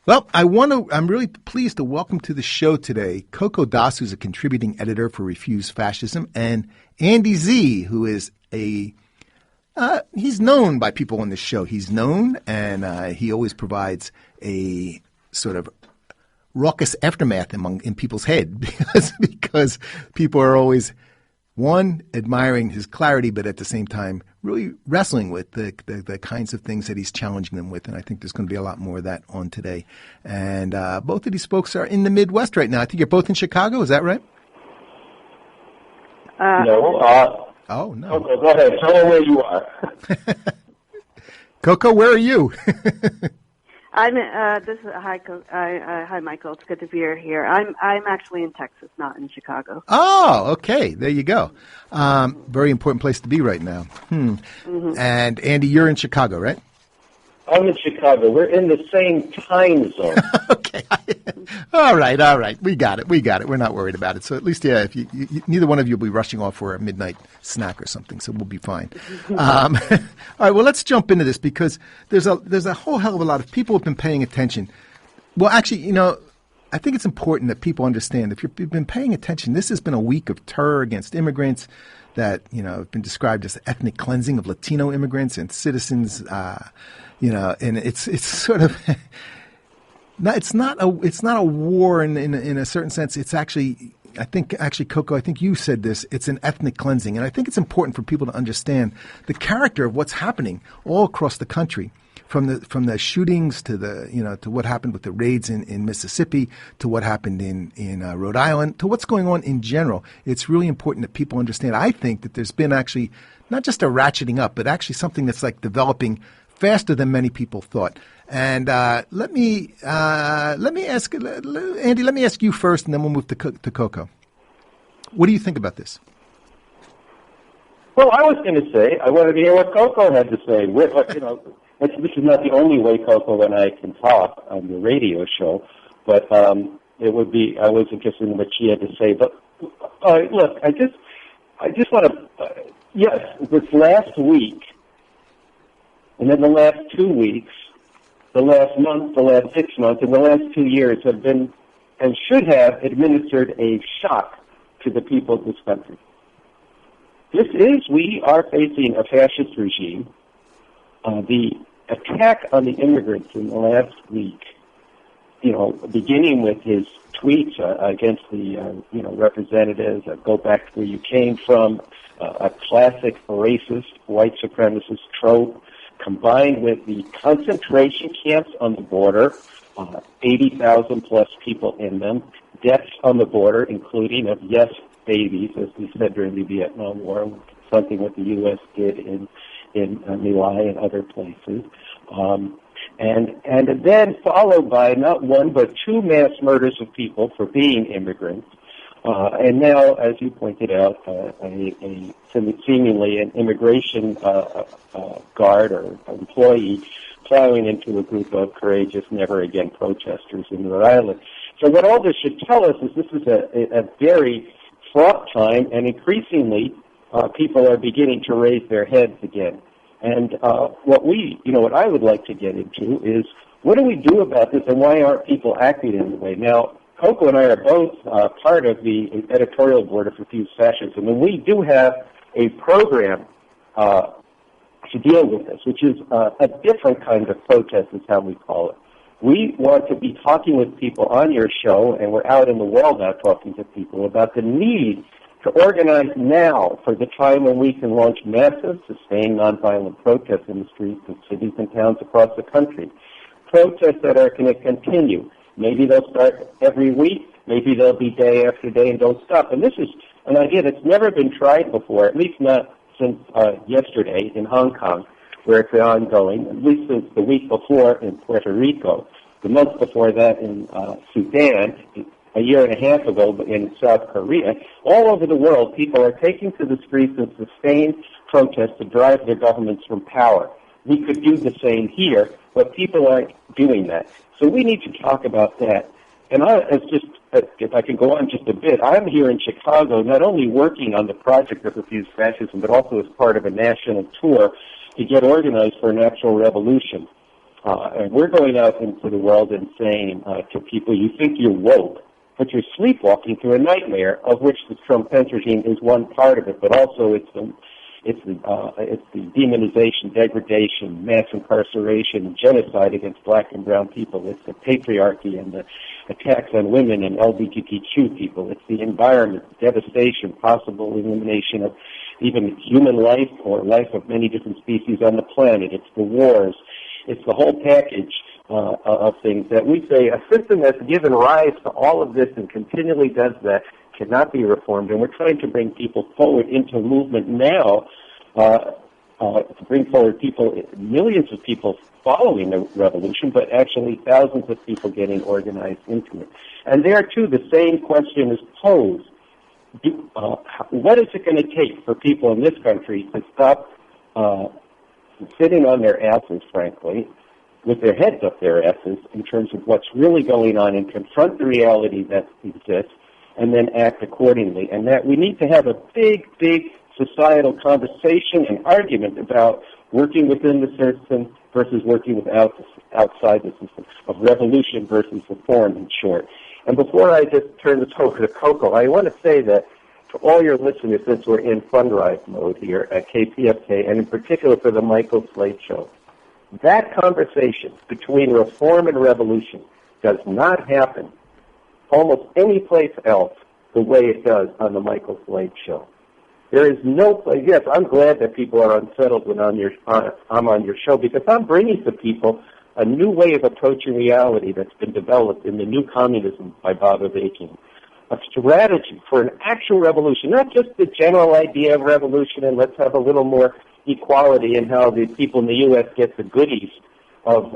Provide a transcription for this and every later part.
Well, I'm really pleased to welcome to the show today Coco Das, who's a contributing editor for Refuse Fascism, and Andy Zee, who is he's known by people on this show. He's known, and he always provides a sort of raucous aftermath in people's head because people are always, one, admiring his clarity, but at the same time really wrestling with the kinds of things that he's challenging them with. And I think there's going to be a lot more of that on today. And both of these folks are in the Midwest right now. I think you're both in Chicago. Is that right? No. Oh, no. Coco, go ahead. Tell them where you are. Coco, where are you? I'm. Hi, Michael. It's good to be here. I'm actually in Texas, not in Chicago. Oh, okay. There you go. Very important place to be right now. Mm-hmm. And Andy, you're in Chicago, right? I'm in Chicago. We're in the same time zone. Okay. All right. We got it. We're not worried about it. So at least, yeah, if you neither one of you will be rushing off for a midnight snack or something, so we'll be fine. All right. Well, let's jump into this because there's a whole hell of a lot of people have been paying attention. Well, actually, I think it's important that people understand if you've been paying attention, this has been a week of terror against immigrants that, have been described as ethnic cleansing of Latino immigrants and citizens, and it's sort of, it's not a war in a certain sense. It's actually, Coco, I think you said this, it's an ethnic cleansing. And I think it's important for people to understand the character of what's happening all across the country. From the shootings to to what happened with the raids in Mississippi, to what happened in Rhode Island, to what's going on in general. It's really important that people understand. I think that there's been actually not just a ratcheting up, but actually something that's like developing faster than many people thought. And let me ask Andy. Let me ask you first, and then we'll move to Coco. What do you think about this? Well, I was going to say I wanted to hear what Coco had to say. This is not the only way Coco and I can talk on the radio show, but I was interested in what she had to say. But look, I just want to, yes, this last week, and then the last 2 weeks, the last month, the last 6 months, and the last 2 years have been and should have administered a shock to the people of this country. We are facing a fascist regime. The attack on the immigrants in the last week, beginning with his tweets against the, representatives, go back to where you came from, a classic racist, white supremacist trope, combined with the concentration camps on the border, 80,000 plus people in them, deaths on the border, including of, yes, babies, as we said during the Vietnam War, something what the U.S. did in My Lai and other places, and then followed by not one but two mass murders of people for being immigrants, and now, as you pointed out, seemingly an immigration guard or employee plowing into a group of courageous, never again protesters in Rhode Island. So what all this should tell us is this is a very fraught time, and increasingly people are beginning to raise their heads again. And what I would like to get into is, what do we do about this, and why aren't people acting in the way? Now, Coco and I are both part of the editorial board of Refuse Fascism, and we do have a program to deal with this, which is a different kind of protest is how we call it. We want to be talking with people on your show, and we're out in the world now talking to people about the need to organize now for the time when we can launch massive, sustained nonviolent protests in the streets of cities and towns across the country. Protests that are going to continue. Maybe they'll start every week. Maybe they'll be day after day and don't stop. And this is an idea that's never been tried before, at least not since yesterday in Hong Kong, where it's ongoing, at least since the week before in Puerto Rico, the month before that in Sudan, a year and a half ago in South Korea. All over the world, people are taking to the streets in sustained protests to drive their governments from power. We could do the same here, but people aren't doing that. So we need to talk about that. And if I can go on just a bit, I'm here in Chicago, not only working on the project of Refuse Fascism, but also as part of a national tour to get organized for an actual revolution. And we're going out into the world and saying to people, you think you're woke, but you're sleepwalking through a nightmare of which the Trump regime is one part of it, but also it's the demonization, degradation, mass incarceration, genocide against black and brown people. It's the patriarchy and the attacks on women and LGBTQ people. It's the environment, devastation, possible elimination of even human life or life of many different species on the planet. It's the wars. It's the whole package of things that we say a system that's given rise to all of this and continually does that cannot be reformed. And we're trying to bring people forward into a movement now to bring forward people, millions of people following the revolution, but actually thousands of people getting organized into it. And there, too, the same question is posed. What is it going to take for people in this country to stop sitting on their asses, frankly, with their heads up their asses in terms of what's really going on and confront the reality that exists and then act accordingly? And that we need to have a big, big societal conversation and argument about working within the system versus working outside the system, of revolution versus reform, in short. And before I just turn this over to Coco, I want to say that to all your listeners, since we're in Fundraise mode here at KPFK, and in particular for the Michael Slate Show, that conversation between reform and revolution does not happen almost any place else the way it does on the Michael Slate Show. There is no place. Yes, I'm glad that people are unsettled when I'm on your show, because I'm bringing to people a new way of approaching reality that's been developed in the New Communism by Bob Avakian. A strategy for an actual revolution, not just the general idea of revolution and let's have a little more equality in how the people in the U.S. get the goodies of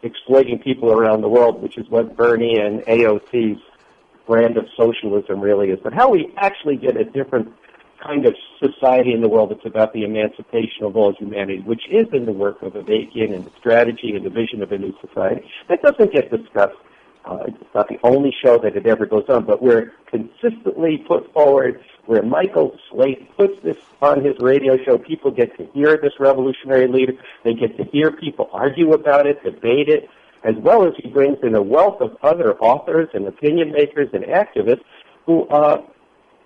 exploiting people around the world, which is what Bernie and AOC's brand of socialism really is, but how we actually get a different kind of society in the world that's about the emancipation of all humanity, which is in the work of Avakian and the strategy and the vision of a new society. That doesn't get discussed. It's not the only show that it ever goes on, but we're consistently put forward where Michael Slate puts this on his radio show. People get to hear this revolutionary leader. They get to hear people argue about it, debate it, as well as he brings in a wealth of other authors and opinion makers and activists who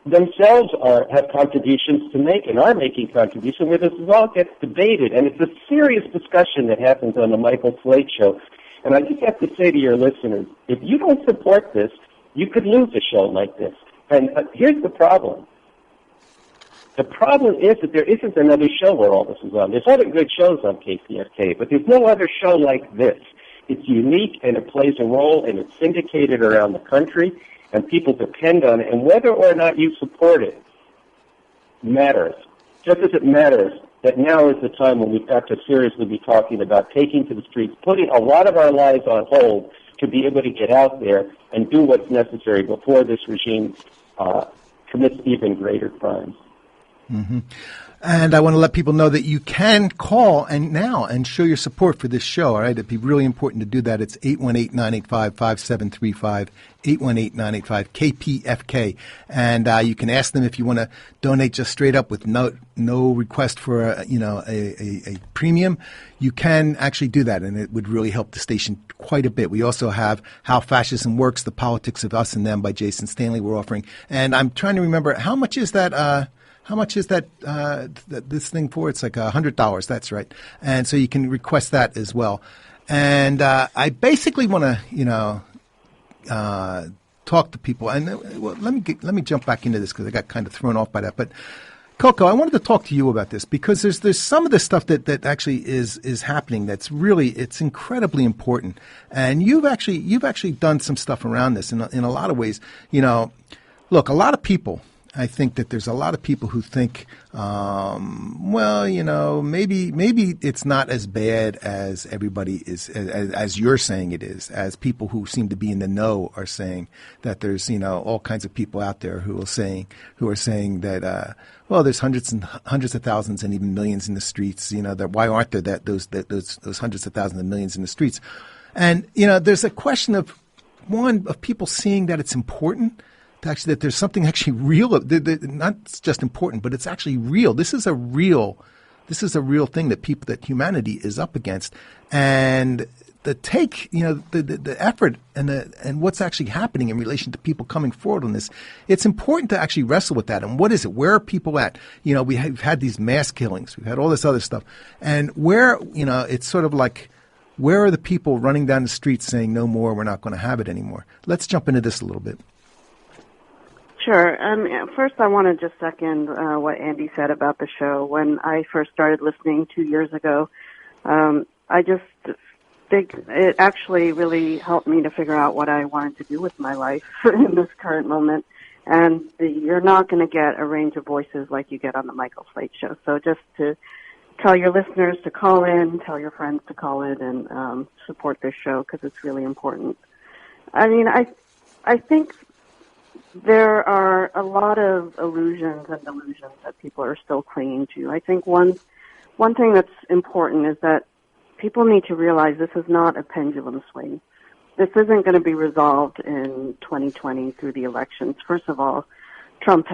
themselves have contributions to make and are making contributions where this all gets debated. And it's a serious discussion that happens on the Michael Slate Show. And I just have to say to your listeners, if you don't support this, you could lose a show like this. And here's the problem. The problem is that there isn't another show where all this is on. There's other good shows on KPFK, but there's no other show like this. It's unique, and it plays a role, and it's syndicated around the country, and people depend on it. And whether or not you support it matters, just as it matters that now is the time when we've got to seriously be talking about taking to the streets, putting a lot of our lives on hold to be able to get out there and do what's necessary before this regime commits even greater crimes. Mm-hmm. And I want to let people know that you can call and show your support for this show. All right, it'd be really important to do that. It's 818-985-5735, 818-985-KPFK, and you can ask them if you want to donate just straight up with no request for a premium. You can actually do that, and it would really help the station quite a bit. We also have How Fascism Works: The Politics of Us and Them by Jason Stanley. We're offering, and I'm trying to remember how much is that. How much is that this thing for? It's like $100. That's right. And so you can request that as well. And I basically want to, talk to people. And let me jump back into this because I got kind of thrown off by that. But Coco, I wanted to talk to you about this because there's some of the stuff that actually is happening that's really, it's incredibly important. And you've actually done some stuff around this in a lot of ways. Look, a lot of people. I think that there's a lot of people who think, maybe it's not as bad as everybody is, as you're saying it is, as people who seem to be in the know are saying that there's, all kinds of people out there who are saying that, there's hundreds of thousands and even millions in the streets, that why aren't there those hundreds of thousands and millions in the streets? And, there's a question of people seeing that it's important. Actually, that there's something actually real, not just important, but it's actually real. This is a real This is a real thing that humanity is up against. And the effort and what's actually happening in relation to people coming forward on this, it's important to actually wrestle with that. And what is it? Where are people at? We've had these mass killings. We've had all this other stuff. And where, it's sort of like, where are the people running down the streets saying, no more, we're not going to have it anymore? Let's jump into this a little bit. Sure. First, I want to just second what Andy said about the show. When I first started listening 2 years ago, I just think it actually really helped me to figure out what I wanted to do with my life in this current moment. And you're not going to get a range of voices like you get on the Michael Slate show. So just to tell your listeners to call in, tell your friends to call in and support this show because it's really important. I mean, I think there are a lot of illusions and delusions that people are still clinging to. I think one thing that's important is that people need to realize this is not a pendulum swing. This isn't going to be resolved in 2020 through the elections. First of all, Trump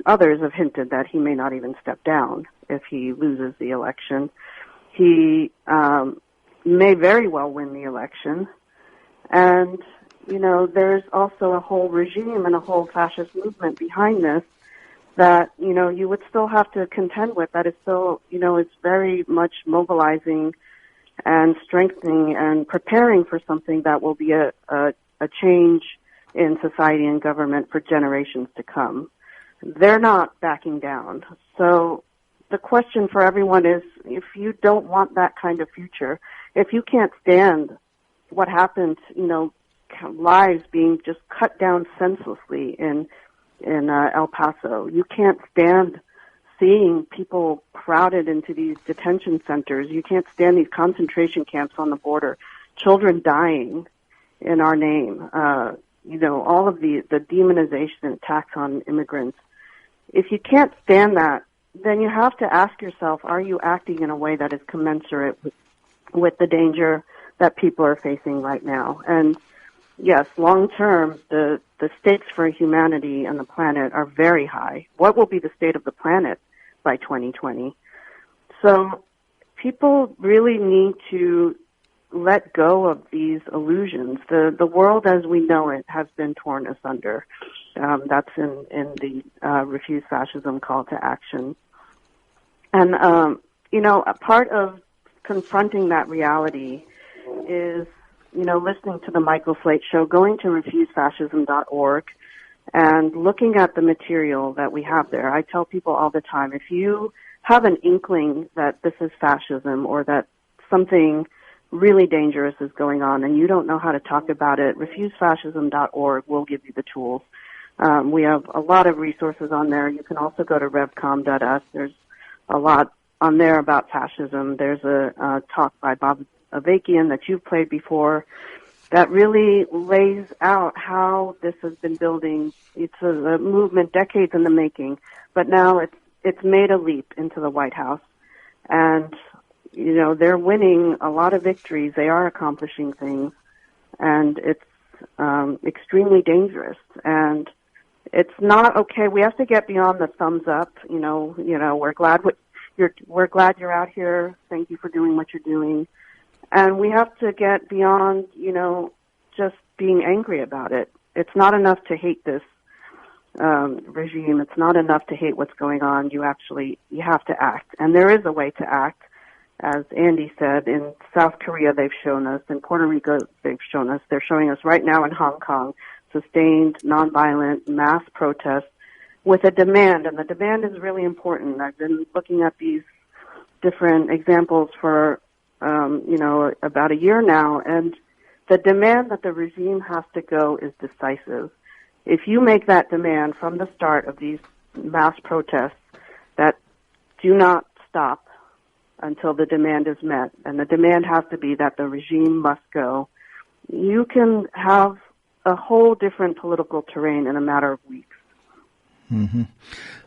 others have hinted that he may not even step down if he loses the election. He may very well win the election. And, there's also a whole regime and a whole fascist movement behind this that, you would still have to contend with, that is still, it's very much mobilizing and strengthening and preparing for something that will be a change in society and government for generations to come. They're not backing down. So the question for everyone is, if you don't want that kind of future, if you can't stand what happened, lives being just cut down senselessly in El Paso, you can't stand seeing people crowded into these detention centers. You can't stand these concentration camps on the border, children dying in our name, all of the demonization attacks on immigrants. If you can't stand that, then you have to ask yourself, are you acting in a way that is commensurate with the danger that people are facing right now? And yes, long term, the stakes for humanity and the planet are very high. What will be the state of the planet by 2020? So people really need to let go of these illusions. The world as we know it has been torn asunder. That's in the Refuse Fascism call to action. And, a part of confronting that reality is, listening to the Michael Slate show, going to refusefascism.org and looking at the material that we have there. I tell people all the time, if you have an inkling that this is fascism or that something really dangerous is going on and you don't know how to talk about it, refusefascism.org will give you the tools. We have a lot of resources on there. You can also go to revcom.us. There's a lot on there about fascism. There's a talk by Bob Avakian that you've played before that really lays out how this has been building. It's a movement decades in the making, but now it's made a leap into the White House. And, they're winning a lot of victories. They are accomplishing things, and it's extremely dangerous. And it's not okay. We have to get beyond the thumbs up. We're glad you're out here. Thank you for doing what you're doing. And we have to get beyond, just being angry about it. It's not enough to hate this regime. It's not enough to hate what's going on. You have to act. And there is a way to act. As Andy said, in South Korea they've shown us, in Puerto Rico they've shown us, they're showing us right now in Hong Kong, sustained, nonviolent, mass protests with a demand. And the demand is really important. I've been looking at these different examples for about a year now, and the demand that the regime has to go is decisive. If you make that demand from the start of these mass protests that do not stop until the demand is met, and the demand has to be that the regime must go, you can have a whole different political terrain in a matter of weeks. Mm-hmm.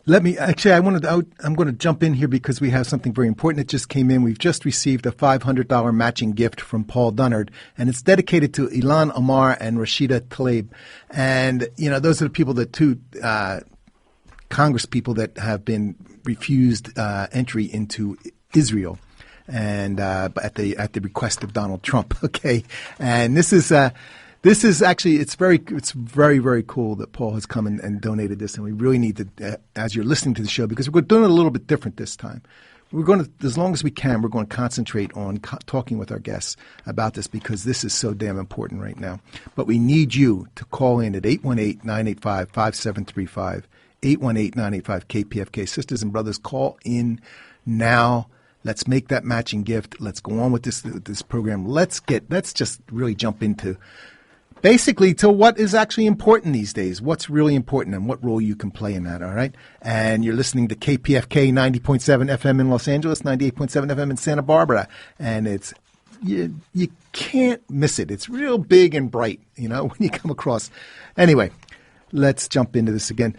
I'm going to jump in here because we have something very important that just came in. We've just received a $500 matching gift from Paul Dunnard, and it's dedicated to Ilan Omar and Rashida Tlaib. And, those are the people, the two Congress people that have been refused entry into Israel, and at the request of Donald Trump. Okay, and this is actually it's very very cool that Paul has come and donated this, and we really need to as you're listening to the show, because we're doing it a little bit different this time. We're going to, as long as we can, we're going to concentrate on talking with our guests about this, because this is so damn important right now. But we need you to call in at 818-985-5735, 818-985-KPFK. Sisters and brothers, call in now. Let's make that matching gift. Let's go on with this program. Let's just really jump into basically to what is actually important these days, what's really important and what role you can play in that, all right? And you're listening to KPFK 90.7 FM in Los Angeles, 98.7 FM in Santa Barbara, and you can't miss it. It's real big and bright, when you come across. Anyway, let's jump into this again.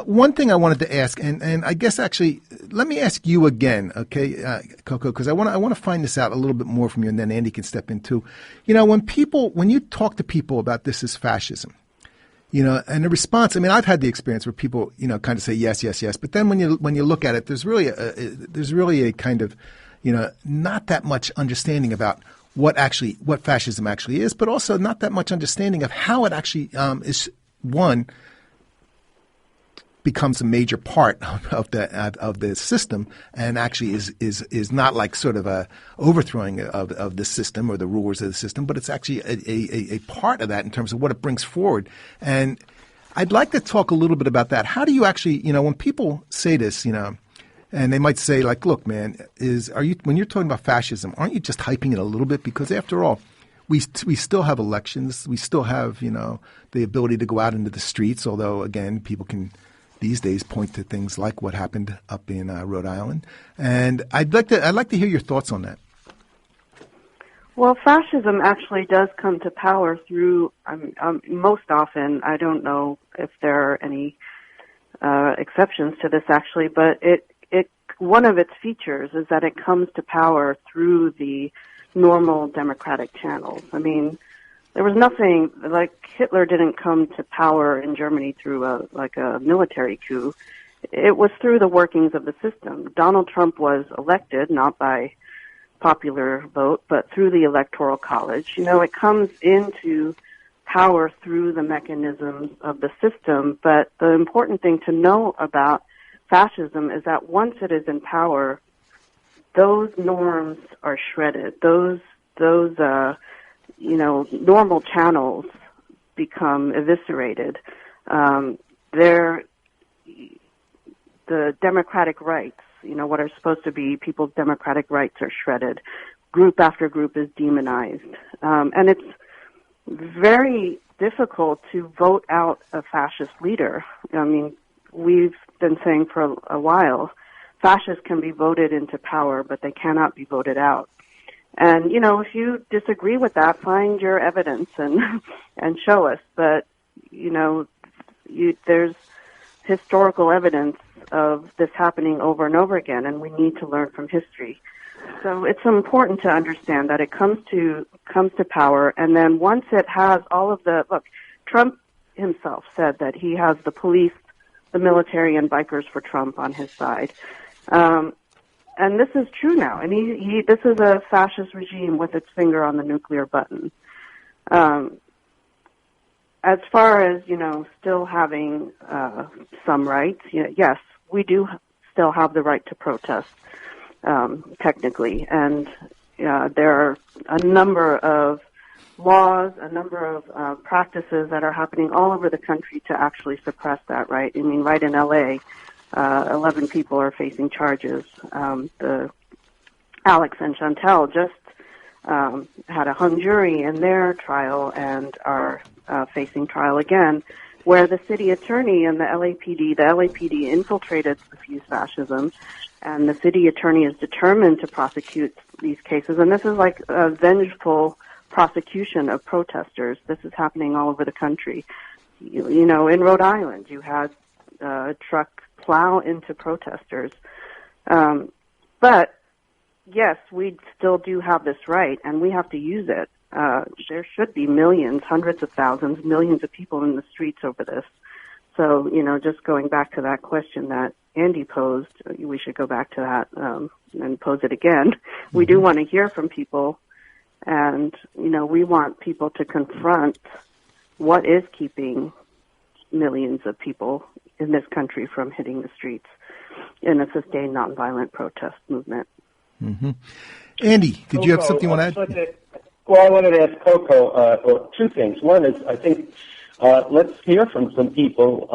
One thing I wanted to ask, and I guess actually, let me ask you again, okay, Coco, because I want to find this out a little bit more from you, and then Andy can step in too. When you talk to people about this as fascism, and the response, I've had the experience where people, kind of say yes, yes, yes, but then when you look at it, there's really a kind of, not that much understanding about what fascism actually is, but also not that much understanding of how it actually is. One, becomes a major part of the system, and actually is not like sort of a overthrowing of the system or the rulers of the system, but it's actually a part of that in terms of what it brings forward. And I'd like to talk a little bit about that. How do you actually, when people say this, and they might say like, look, man, when you're talking about fascism, aren't you just hyping it a little bit? Because after all, we still have elections. We still have, the ability to go out into the streets, although, again, people can these days point to things like what happened up in Rhode Island. And I'd like to hear your thoughts on that. Well, fascism actually does come to power through, most often, I don't know if there are any exceptions to this actually, but one of its features is that it comes to power through the normal democratic channels. There was nothing, like Hitler didn't come to power in Germany through a military coup. It was through the workings of the system. Donald Trump was elected, not by popular vote, but through the Electoral College. It comes into power through the mechanisms of the system, but the important thing to know about fascism is that once it is in power, those norms are shredded. Those normal channels become eviscerated. The democratic rights, what are supposed to be people's democratic rights, are shredded. Group after group is demonized. And it's very difficult to vote out a fascist leader. We've been saying for a while, fascists can be voted into power, but they cannot be voted out. And, if you disagree with that, find your evidence and show us. But, there's historical evidence of this happening over and over again, and we need to learn from history. So it's important to understand that it comes to power, and then once it has all of Trump himself said that he has the police, the military, and bikers for Trump on his side. And this is true now. And this is a fascist regime with its finger on the nuclear button. As far as, still having some rights, yes, we do still have the right to protest, technically. And there are a number of laws, a number of practices that are happening all over the country to actually suppress that right. Right in L.A., 11 people are facing charges. The Alex and Chantel just had a hung jury in their trial and are facing trial again, where the city attorney and the LAPD infiltrated Refuse Fascism, and the city attorney is determined to prosecute these cases. And this is like a vengeful prosecution of protesters. This is happening all over the country. In Rhode Island, you had a truck plow into protesters. But yes, we still do have this right, and we have to use it. There should be millions, hundreds of thousands, millions of people in the streets over this. So, just going back to that question that Andy posed, we should go back to that and pose it again. Mm-hmm. We do want to hear from people, and, we want people to confront what is keeping millions of people in this country from hitting the streets in a sustained nonviolent protest movement. Mm-hmm. Andy, did Coco, you have something you want to add? I wanted to ask Coco two things. One is, I think, let's hear from some people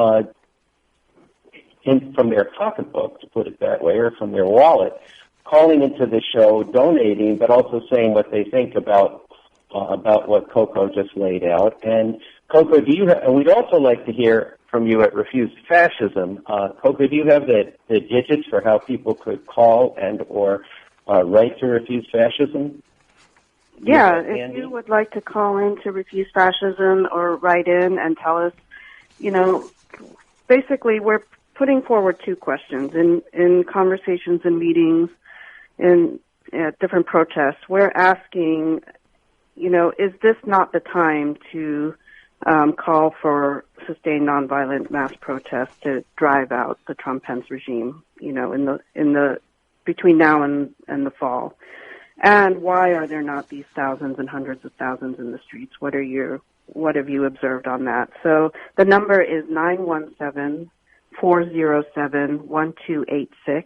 from their pocketbook, to put it that way, or from their wallet, calling into the show, donating, but also saying what they think about what Coco just laid out. And Coco, we'd also like to hear from you at Refuse Fascism. Coco, do you have the digits for how people could call and or write to Refuse Fascism? Yeah, if you would like to call in to Refuse Fascism or write in and tell us, basically we're putting forward two questions in conversations and meetings in different protests. We're asking, is this not the time to call for sustained nonviolent mass protests to drive out the Trump-Pence regime, in the between now and the fall? And why are there not these thousands and hundreds of thousands in the streets? What have you observed on that? So the number is 917-407-1286.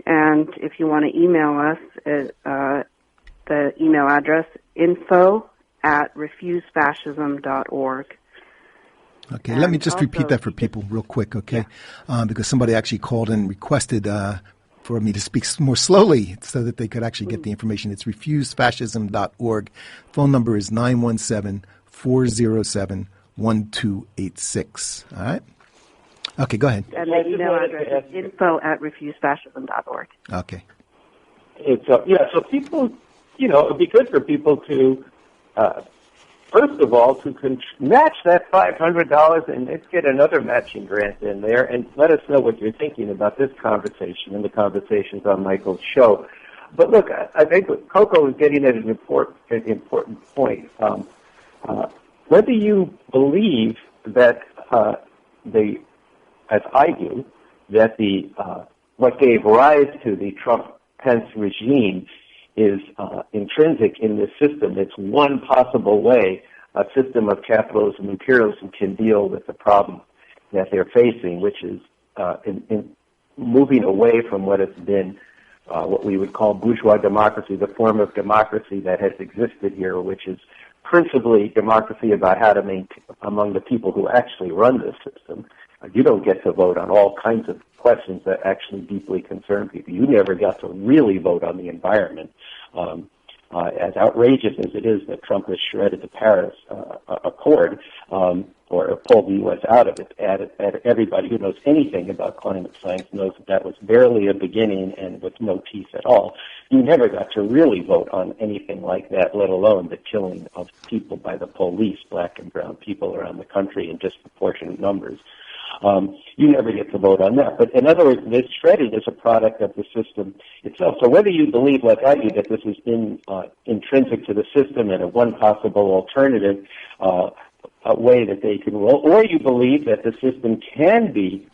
And if you want to email us, the email address info@refusefascism.org. Okay, let me just repeat that for people real quick, okay? Yeah. Because somebody actually called and requested for me to speak more slowly so that they could actually get the information. It's refusefascism.org. Phone number is 917-407-1286. All right? Okay, go ahead. And the email address is info@refusefascism.org. Okay. So people, it'd be good for people to, first of all, to match that $500 and let's get another matching grant in there and let us know what you're thinking about this conversation and the conversations on Michael's show. But look, I think what Coco is getting at an important point. Whether you believe that as I do, that what gave rise to the Trump-Pence regime is intrinsic in this system. It's one possible way a system of capitalism, imperialism can deal with the problem that they're facing, which is in moving away from what has been what we would call bourgeois democracy, the form of democracy that has existed here, which is principally democracy about how to maintain among the people who actually run this system. You don't get to vote on all kinds of questions that actually deeply concern people. You never got to really vote on the environment. As outrageous as it is that Trump has shredded the Paris Accord or pulled the U.S. out of it, everybody who knows anything about climate science knows that was barely a beginning and with no teeth at all. You never got to really vote on anything like that, let alone the killing of people by the police, black and brown people around the country in disproportionate numbers. You never get to vote on that. But in other words, this shredding is a product of the system itself. So whether you believe, like I do, that this is intrinsic to the system and a one possible alternative way that they can roll, or you believe that the system can be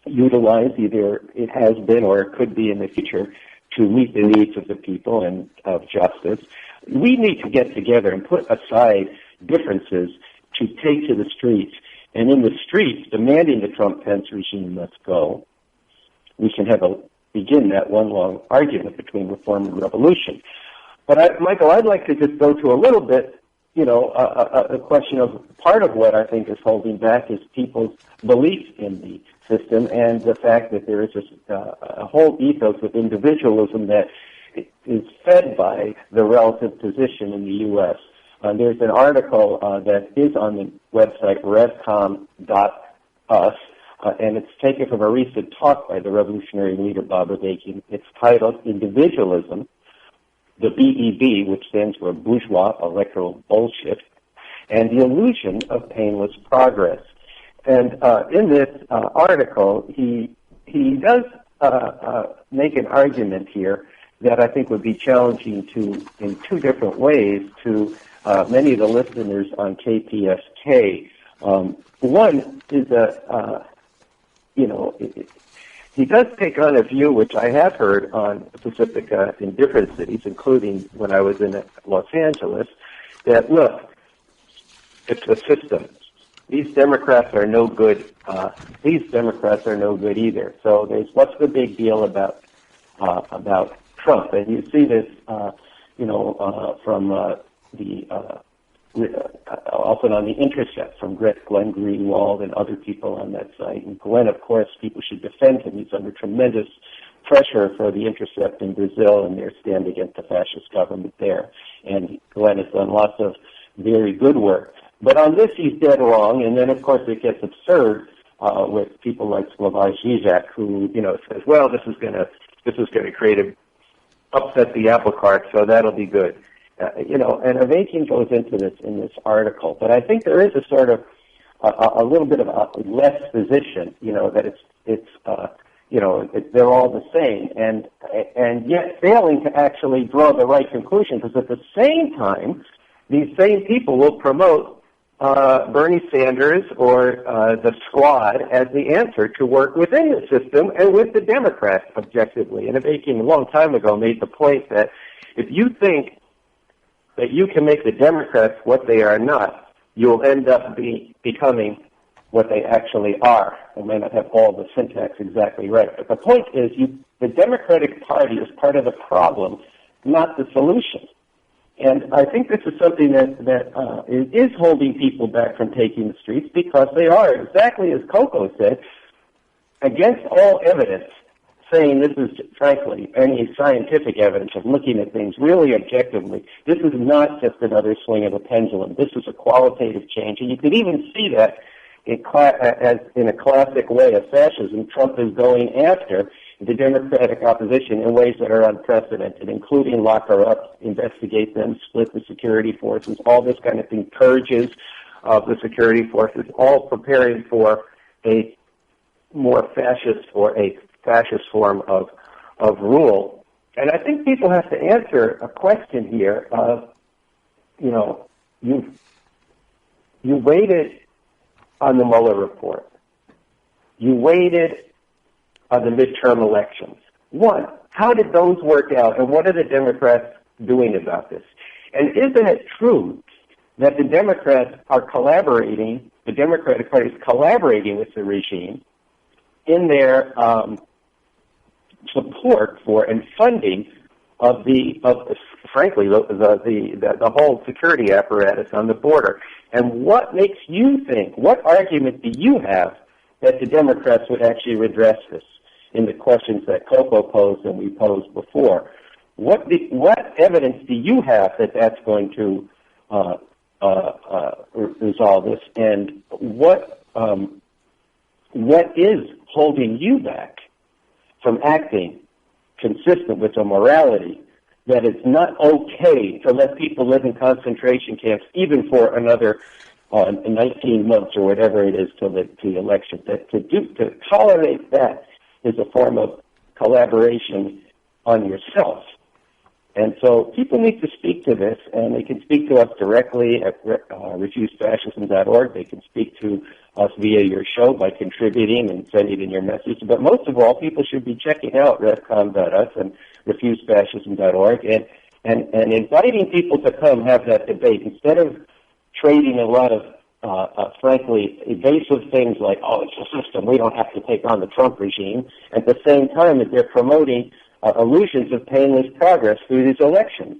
utilized, either it has been or it could be in the future, to meet the needs of the people and of justice, we need to get together and put aside differences to take to the streets. And in the streets, demanding the Trump-Pence regime must go, we can begin that one long argument between reform and revolution. But Michael, I'd like to just go to a little bit, a question of part of what I think is holding back is people's belief in the system and the fact that there is a whole ethos of individualism that is fed by the relative position in the U.S. There's an article that is on the website rescom.us, and it's taken from a recent talk by the revolutionary leader Bob Avakian. It's titled Individualism, the BEB, which stands for Bourgeois Electoral Bullshit, and the Illusion of Painless Progress. And in this article, he does make an argument here that I think would be challenging in two different ways to many of the listeners on KPSK. One is he does take on a view, which I have heard on Pacifica in different cities, including when I was in Los Angeles, that, look, it's a system. These Democrats are no good. These Democrats are no good either. So what's the big deal about Trump? And you see this, from often on the Intercept from Glenn Greenwald and other people on that site. And Glenn, of course, people should defend him. He's under tremendous pressure for the Intercept in Brazil and their stand against the fascist government there. And Glenn has done lots of very good work. But on this, he's dead wrong. And then, of course, it gets absurd with people like Slavoj Žižek, who says, "Well, this is going to upset the apple cart, so that'll be good." And Avakian goes into this in this article, but I think there is a sort of a little bit of a less position, that they're all the same, and yet failing to actually draw the right conclusion, because at the same time, these same people will promote Bernie Sanders or the Squad as the answer to work within the system and with the Democrats objectively. And Avakian a long time ago made the point that if you think that you can make the Democrats what they are not, you'll end up becoming what they actually are. I may not have all the syntax exactly right, but the point is the Democratic Party is part of the problem, not the solution. And I think this is something that is holding people back from taking the streets, because they are, exactly as Coco said, against all evidence, saying this is, frankly, any scientific evidence of looking at things really objectively. This is not just another swing of a pendulum. This is a qualitative change. And you could even see that as in a classic way of fascism, Trump is going after the Democratic opposition in ways that are unprecedented, including lock her up, investigate them, split the security forces, all this kind of thing, purges of the security forces, all preparing for a more fascist or a fascist form of rule. And I think people have to answer a question here of, you waited on the Mueller report. You waited on the midterm elections. One, how did those work out, and what are the Democrats doing about this? And isn't it true that the Democrats are collaborating, the Democratic Party is collaborating with the regime in their support for and funding of frankly the whole security apparatus on the border? And what makes you think? What argument do you have that the Democrats would actually redress this in the questions that Coco posed and we posed before? What evidence do you have that that's going to resolve this? And what is holding you back from acting consistent with a morality that it's not okay to let people live in concentration camps even for another 19 months or whatever it is till the election? To tolerate that is a form of collaboration on yourself. And so people need to speak to this, and they can speak to us directly at refusefascism.org. They can speak to us via your show by contributing and sending in your message. But most of all, people should be checking out refcom.us and refusefascism.org and inviting people to come have that debate instead of trading a lot of frankly, evasive things like, oh, it's a system, we don't have to take on the Trump regime, at the same time that they're promoting illusions of painless progress through these elections.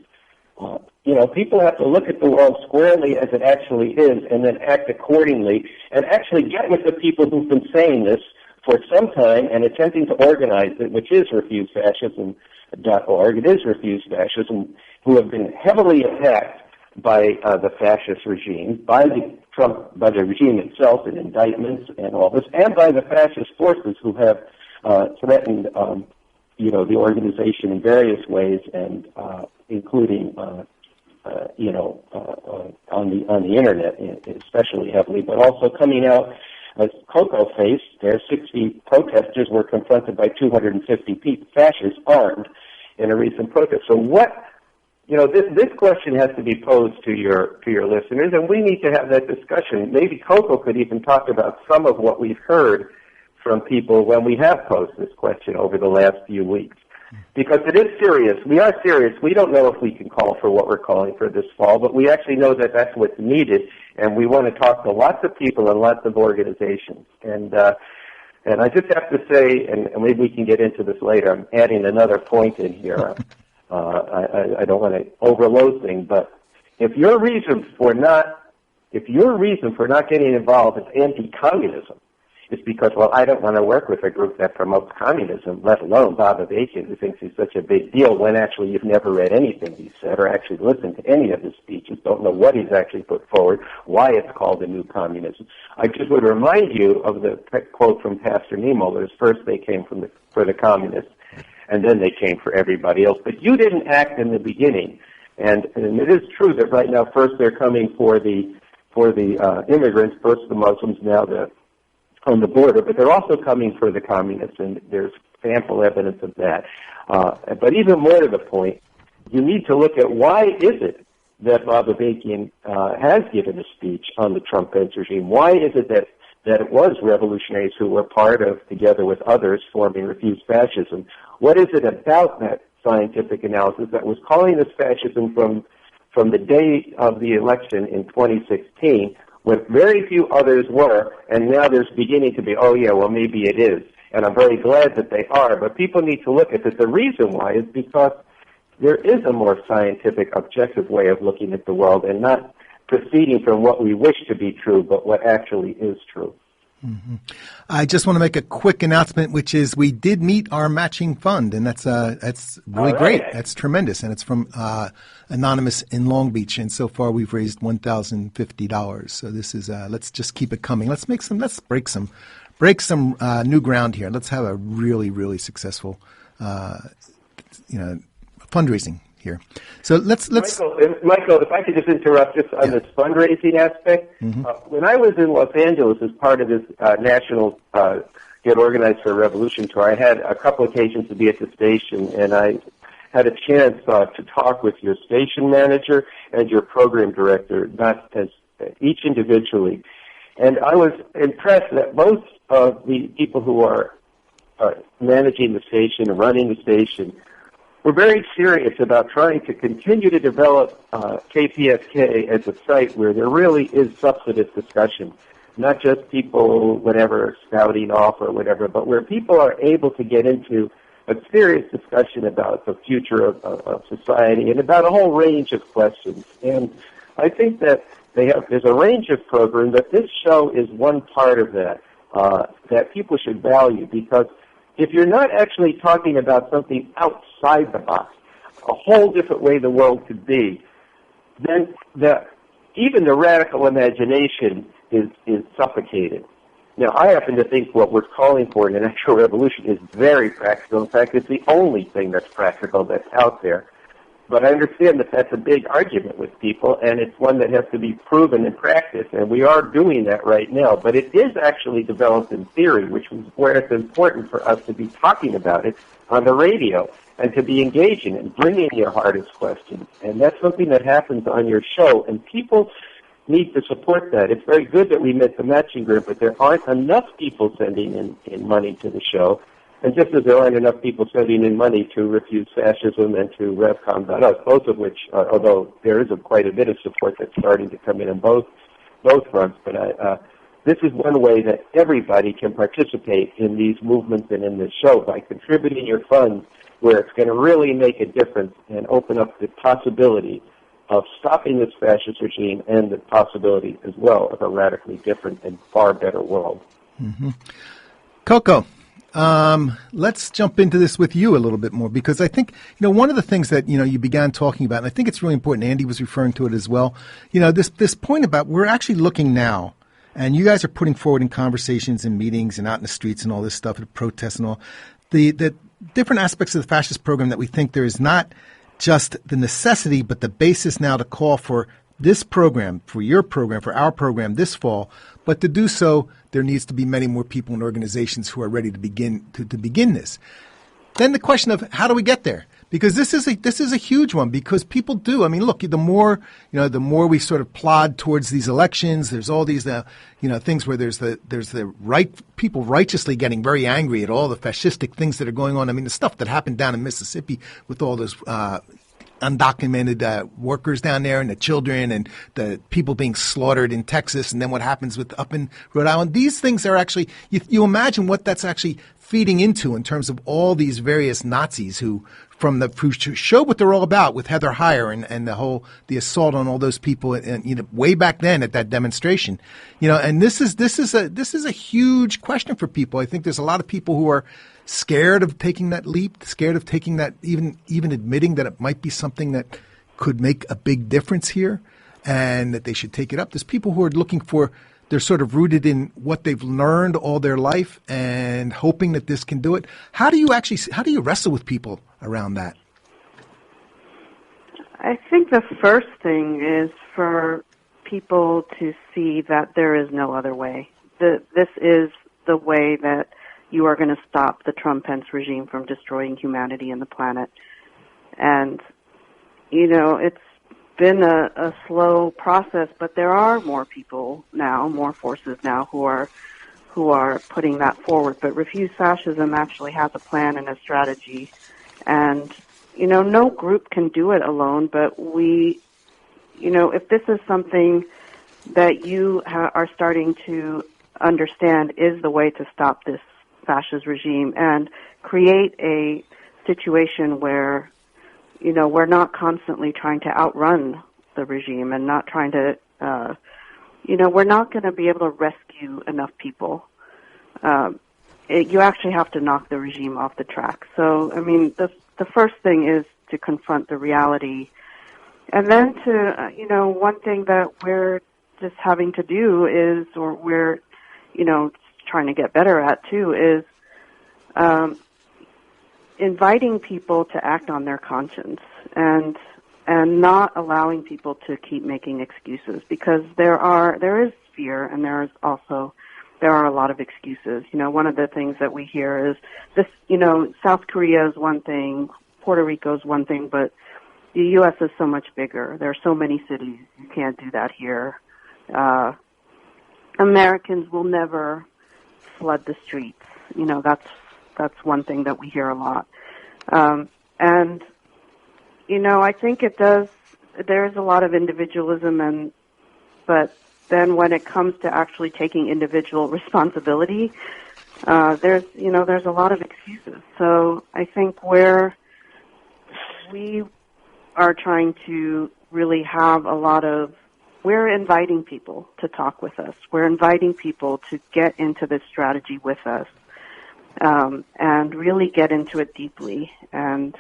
People have to look at the world squarely as it actually is and then act accordingly and actually get with the people who've been saying this for some time and attempting to organize it, which is refusefascism.org. It is Refuse Fascism, who have been heavily attacked by the fascist regime, by the regime itself in indictments and all this, and by the fascist forces who have threatened, the organization in various ways, and including, on the internet, especially heavily, but also coming out as Coco faced. Their 60 protesters were confronted by 250 fascists armed in a recent protest. So what this question has to be posed to your listeners, and we need to have that discussion. Maybe Coco could even talk about some of what we've heard from people when we have posed this question over the last few weeks. Because it is serious. We are serious. We don't know if we can call for what we're calling for this fall, but we actually know that that's what's needed, and we want to talk to lots of people and lots of organizations. And I just have to say, and maybe we can get into this later, I'm adding another point in here. I don't want to overload things, but if your reason for not getting involved is anti-communism, it's because, well, I don't want to work with a group that promotes communism, let alone Bob Avakian, who thinks he's such a big deal, when actually you've never read anything he said or actually listened to any of his speeches, don't know what he's actually put forward, why it's called a new communism. I just would remind you of the quote from Pastor Niemöller: first they came for the communists, and then they came for everybody else. But you didn't act in the beginning, and it is true that right now first they're coming for the immigrants, first the Muslims, now on the border, but they're also coming for the communists, and there's ample evidence of that. But even more to the point, you need to look at why is it that Bob Avakian has given a speech on the Trump-Pence regime? Why is it that it was revolutionaries who were part of, together with others, forming Refuse Fascism? What is it about that scientific analysis that was calling this fascism from the day of the election in 2016, when very few others were, and now there's beginning to be, oh yeah, well maybe it is. And I'm very glad that they are, but people need to look at this. The reason why is because there is a more scientific, objective way of looking at the world and not proceeding from what we wish to be true, but what actually is true. Mm-hmm. I just want to make a quick announcement, which is we did meet our matching fund, and that's really great. That's tremendous, and it's from Anonymous in Long Beach, and so far we've raised $1,050. So this is let's just keep it coming. Let's break some new ground here. Let's have a really, really successful fundraising here. So let's Michael, if I could just interrupt just on this fundraising aspect. Mm-hmm. When I was in Los Angeles as part of this national Get Organized for a Revolution tour, I had a couple occasions to be at the station, and I had a chance to talk with your station manager and your program director, not as each individually. And I was impressed that most of the people who are managing the station and running the station we're very serious about trying to continue to develop KPFK as a site where there really is substantive discussion, not just people, whatever, spouting off or whatever, but where people are able to get into a serious discussion about the future of society and about a whole range of questions. And I think that there's a range of programs, but this show is one part of that, that people should value, because if you're not actually talking about something outside the box, a whole different way the world could be, then even the radical imagination is suffocated. Now, I happen to think what we're calling for in an actual revolution is very practical. In fact, it's the only thing that's practical that's out there. But I understand that that's a big argument with people, and it's one that has to be proven in practice, and we are doing that right now. But it is actually developed in theory, which is where it's important for us to be talking about it on the radio and to be engaging and bringing your hardest questions. And that's something that happens on your show, and people need to support that. It's very good that we met the matching group, but there aren't enough people sending in money to the show. And just as there aren't enough people sending in money to Refuse Fascism and to Revcom.us, both of which, although there is quite a bit of support that's starting to come in on both fronts, but this is one way that everybody can participate in these movements and in this show by contributing your funds, where it's going to really make a difference and open up the possibility of stopping this fascist regime and the possibility as well of a radically different and far better world. Mm-hmm. Coco. Let's jump into this with you a little bit more, because I think, one of the things that, you began talking about, and I think it's really important, Andy was referring to it as well, this point about we're actually looking now, and you guys are putting forward in conversations and meetings and out in the streets and all this stuff, and protests and all, the different aspects of the fascist program that we think there is not just the necessity, but the basis now to call for this program, for your program, for our program this fall. But to do so, there needs to be many more people and organizations who are ready to begin this. Then the question of how do we get there? Because this is a huge one, because people do. I mean, look, the more we sort of plod towards these elections, there's all these things where there's the right people righteously getting very angry at all the fascistic things that are going on. I mean, the stuff that happened down in Mississippi with all those undocumented workers down there, and the children, and the people being slaughtered in Texas, and then what happens up in Rhode Island. These things are actually, you imagine what that's actually feeding into in terms of all these various Nazis who showed what they're all about with Heather Heyer and the assault on all those people, and way back then at that demonstration, and this is a huge question for people. I think there's a lot of people who are scared of taking that leap, scared of taking that, even admitting that it might be something that could make a big difference here, and that they should take it up. There's people who are they're sort of rooted in what they've learned all their life and hoping that this can do it. How do you wrestle with people around that? I think the first thing is for people to see that there is no other way. This is the way that you are going to stop the Trump-Pence regime from destroying humanity and the planet. And, it's been a slow process, but there are more people now, more forces now who are putting that forward. But Refuse Fascism actually has a plan and a strategy. And, no group can do it alone, but if this is something that you are starting to understand is the way to stop this fascist regime and create a situation where, we're not constantly trying to outrun the regime and not trying to, we're not going to be able to rescue enough people. You actually have to knock the regime off the track. So, I mean, the first thing is to confront the reality. And then one thing that we're just having to do is, or we're, trying to get better at too, is inviting people to act on their conscience and not allowing people to keep making excuses, because there is fear, and there are a lot of excuses. One of the things that we hear is this, South Korea is one thing, Puerto Rico is one thing, but the U.S. is so much bigger. There are so many cities. You can't do that here. Americans will never flood the streets. That's one thing that we hear a lot. And, I think there's a lot of individualism, but then when it comes to actually taking individual responsibility, there's a lot of excuses. So I think where we are trying to really have we're inviting people to talk with us. We're inviting people to get into this strategy with us, and really get into it deeply. And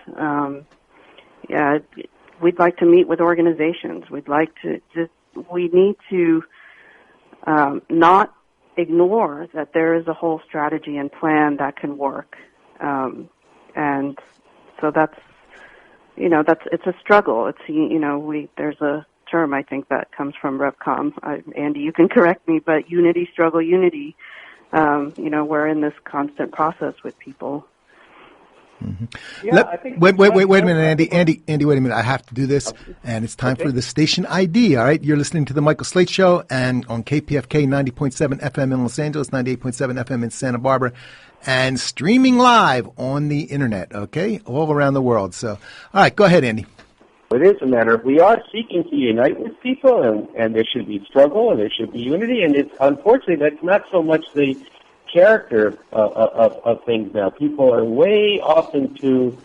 we'd like to meet with organizations. We need to not ignore that there is a whole strategy and plan that can work. And so it's a struggle. There's a term, I think, that comes from RevCom. Andy, you can correct me, but unity, struggle, unity. We're in this constant process with people. Mm-hmm. Yeah, I think wait a minute, Andy, wait a minute. I have to do this, and it's time for the station ID. All right, you're listening to the Michael Slate Show, and on KPFK 90.7 FM in Los Angeles, 98.7 FM in Santa Barbara, and streaming live on the internet. Okay, all around the world. So, all right, go ahead, Andy. It is a matter of we are seeking to unite with people, and there should be struggle, and there should be unity, and it's unfortunately that's not so much the character of things now. People are way off into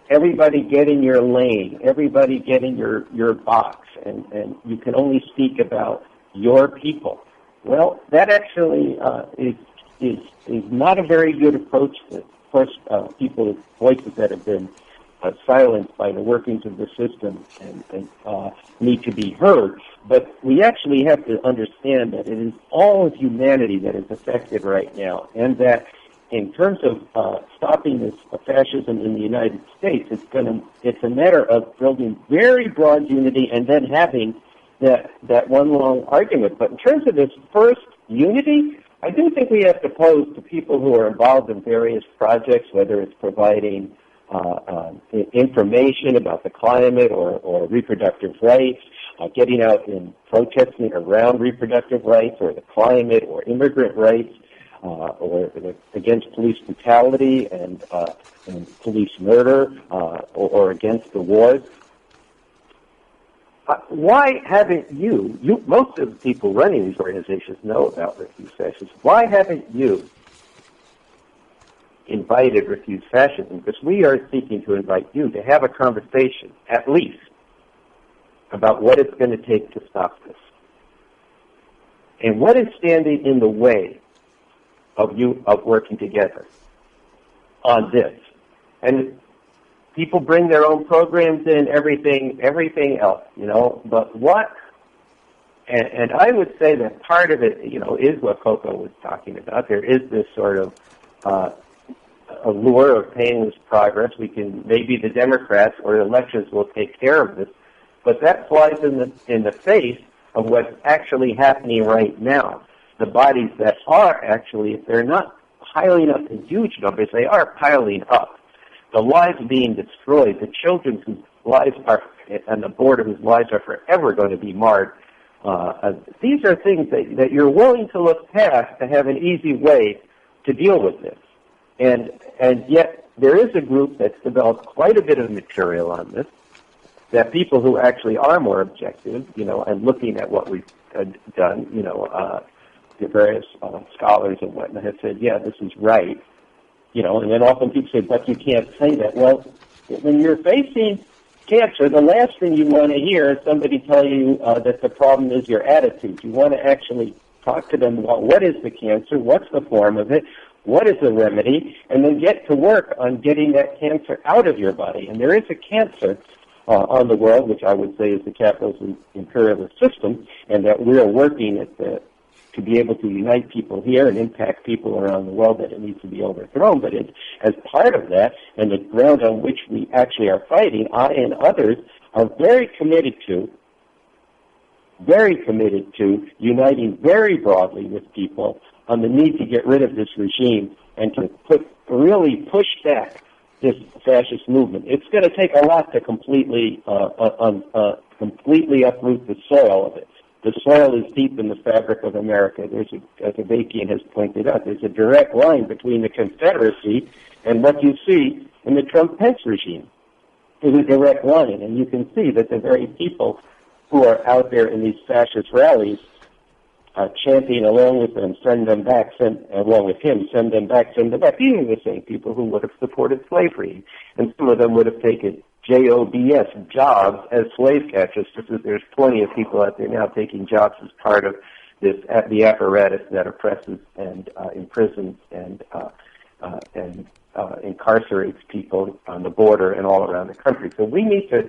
everybody get in your lane, everybody get in your box, and you can only speak about your people. Well, that actually is not a very good approach to first people's voices that have been silenced by the workings of the system and need to be heard. But we actually have to understand that it is all of humanity that is affected right now, and that in terms of stopping this fascism in the United States, it's a matter of building very broad unity and then having that one long argument. But in terms of this first unity, I do think we have to pose to people who are involved in various projects, whether it's providing information about the climate or reproductive rights, getting out and protesting around reproductive rights or the climate or immigrant rights, or against police brutality and police murder, or against the wars. Why haven't you, most of the people running these organizations know about Refuse Fascism, why haven't you invited Refuse Fascism? Because we are seeking to invite you to have a conversation, at least, about what it's going to take to stop this. And what is standing in the way of working together on this? And people bring their own programs in, everything else, but what, and I would say that part of it, is what Coco was talking about. There is this sort of allure of painless progress. Maybe the Democrats or the elections will take care of this, but that flies in the face of what's actually happening right now. The bodies that are actually, if they're not piling up in huge numbers, they are piling up. The lives being destroyed, the children whose lives are on the border, whose lives are forever going to be marred. These are things that you're willing to look past to have an easy way to deal with this. And yet there is a group that's developed quite a bit of material on this, that people who actually are more objective, and looking at what we've done, the various scholars and whatnot have said, yeah, this is right. And then often people say, but you can't say that. Well, when you're facing cancer, the last thing you want to hear is somebody tell you that the problem is your attitude. You want to actually talk to them about what is the cancer, what's the form of it, what is the remedy, and then get to work on getting that cancer out of your body. And there is a cancer on the world, which I would say is the capitalist imperialist system, and that we are working to be able to unite people here and impact people around the world, that it needs to be overthrown. But as part of that, and the ground on which we actually are fighting, I and others are very committed to uniting very broadly with people on the need to get rid of this regime and to really push back this fascist movement. It's going to take a lot to completely uproot the soil of it. The soil is deep in the fabric of America. As Avakian has pointed out, there's a direct line between the Confederacy and what you see in the Trump-Pence regime. There's a direct line, and you can see that the very people who are out there in these fascist rallies chanting along with them, send them back, along with him, send them back. These are the same people who would have supported slavery, and some of them would have taken jobs, jobs, as slave catchers, just as there's plenty of people out there now taking jobs as part of the apparatus that oppresses and imprisons and incarcerates people on the border and all around the country. So we need to,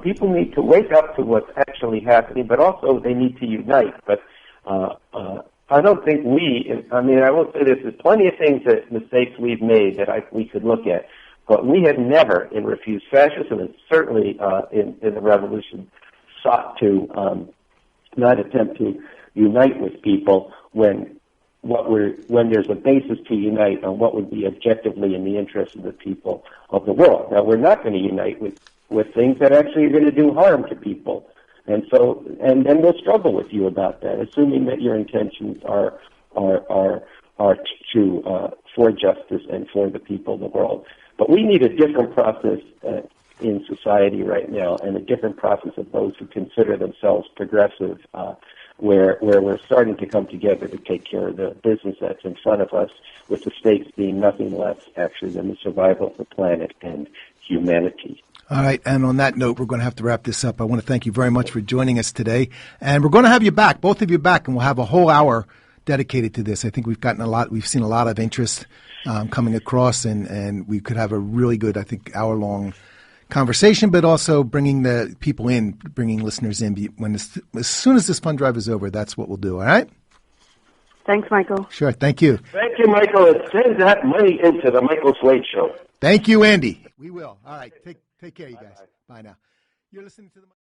people need to wake up to what's actually happening, but also they need to unite. But I don't think I will say this, there's plenty of mistakes we've made that we could look at. But we have never, in Refuse Fascism, and certainly in the revolution, sought to not attempt to unite with people when there's a basis to unite on what would be objectively in the interest of the people of the world. Now, we're not going to unite with things that actually are going to do harm to people, and then we'll struggle with you about that, assuming that your intentions are to for justice and for the people of the world. But we need a different process in society right now, and a different process of those who consider themselves progressive, where we're starting to come together to take care of the business that's in front of us, with the stakes being nothing less, actually, than the survival of the planet and humanity. All right, and on that note, we're going to have to wrap this up. I want to thank you very much for joining us today, and we're going to have you back, both of you back, and we'll have a whole hour dedicated to this. I think we've seen a lot of interest coming across, and we could have a really good, I think, hour-long conversation, but also bringing the people in, bringing listeners in. As soon as this fund drive is over, that's what we'll do, all right? Thanks, Michael. Sure, thank you. Thank you, Michael. Send that money into the Michael Slate Show. Thank you, Andy. We will. All right, take care, you guys. Bye now. You're listening to the